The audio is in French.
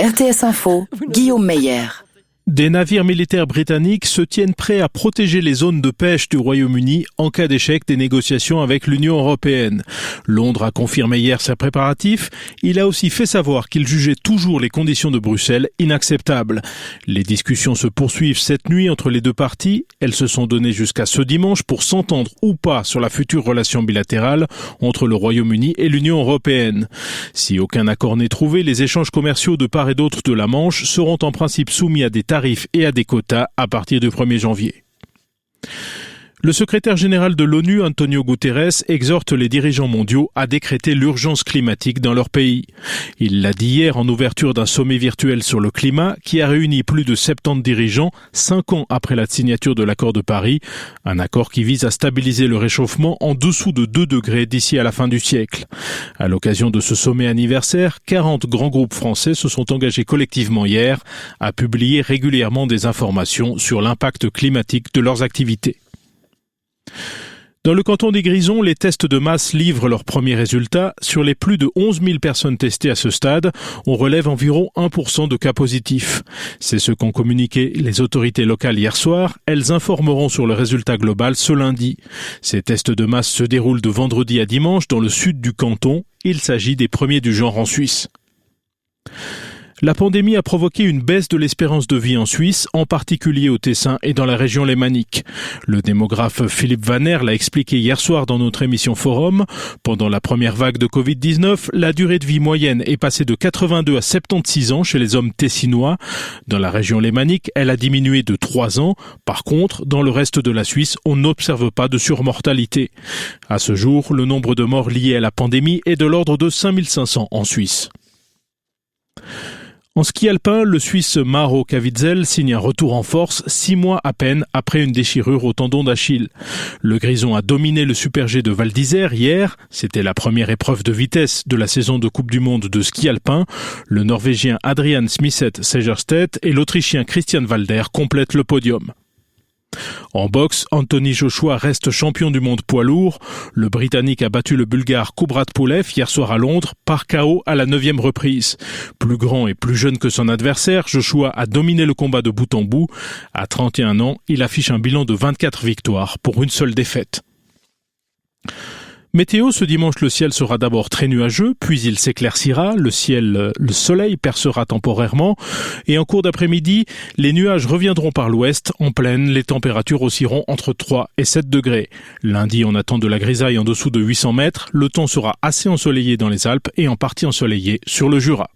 RTS Info, Guillaume Meyer. Des navires militaires britanniques se tiennent prêts à protéger les zones de pêche du Royaume-Uni en cas d'échec des négociations avec l'Union européenne. Londres a confirmé hier ses préparatifs. Il a aussi fait savoir qu'il jugeait toujours les conditions de Bruxelles inacceptables. Les discussions se poursuivent cette nuit entre les deux parties. Elles se sont données jusqu'à ce dimanche pour s'entendre ou pas sur la future relation bilatérale entre le Royaume-Uni et l'Union européenne. Si aucun accord n'est trouvé, les échanges commerciaux de part et d'autre de la Manche seront en principe soumis à des tarifs et à des quotas à partir du 1er janvier. Le secrétaire général de l'ONU, Antonio Guterres, exhorte les dirigeants mondiaux à décréter l'urgence climatique dans leur pays. Il l'a dit hier en ouverture d'un sommet virtuel sur le climat qui a réuni plus de 70 dirigeants 5 ans après la signature de l'accord de Paris, un accord qui vise à stabiliser le réchauffement en dessous de 2 degrés d'ici à la fin du siècle. À l'occasion de ce sommet anniversaire, 40 grands groupes français se sont engagés collectivement hier à publier régulièrement des informations sur l'impact climatique de leurs activités. Dans le canton des Grisons, les tests de masse livrent leurs premiers résultats. Sur les plus de 11 000 personnes testées à ce stade, on relève environ 1% de cas positifs. C'est ce qu'ont communiqué les autorités locales hier soir. Elles informeront sur le résultat global ce lundi. Ces tests de masse se déroulent de vendredi à dimanche dans le sud du canton. Il s'agit des premiers du genre en Suisse. La pandémie a provoqué une baisse de l'espérance de vie en Suisse, en particulier au Tessin et dans la région lémanique. Le démographe Philippe Vanner l'a expliqué hier soir dans notre émission Forum. Pendant la première vague de Covid-19, la durée de vie moyenne est passée de 82 à 76 ans chez les hommes tessinois. Dans la région lémanique, elle a diminué de 3 ans. Par contre, dans le reste de la Suisse, on n'observe pas de surmortalité. À ce jour, le nombre de morts liés à la pandémie est de l'ordre de 5500 en Suisse. En ski alpin, le Suisse Mauro Caviezel signe un retour en force 6 mois à peine après une déchirure au tendon d'Achille. Le Grison a dominé le Super G de Val d'Isère hier. C'était la première épreuve de vitesse de la saison de Coupe du Monde de ski alpin. Le Norvégien Adrian Smith-Segerstedt et l'Autrichien Christian Walder complètent le podium. En boxe, Anthony Joshua reste champion du monde poids lourd. Le Britannique a battu le Bulgare Kubratpulev hier soir à Londres par KO à la 9e reprise. Plus grand et plus jeune que son adversaire, Joshua a dominé le combat de bout en bout. À 31 ans, il affiche un bilan de 24 victoires pour une seule défaite. Météo, ce dimanche, le ciel sera d'abord très nuageux, puis il s'éclaircira, le soleil percera temporairement, et en cours d'après-midi, les nuages reviendront par l'ouest. En plaine, les températures oscilleront entre 3 et 7 degrés. Lundi, on attend de la grisaille en dessous de 800 mètres. Le temps sera assez ensoleillé dans les Alpes et en partie ensoleillé sur le Jura.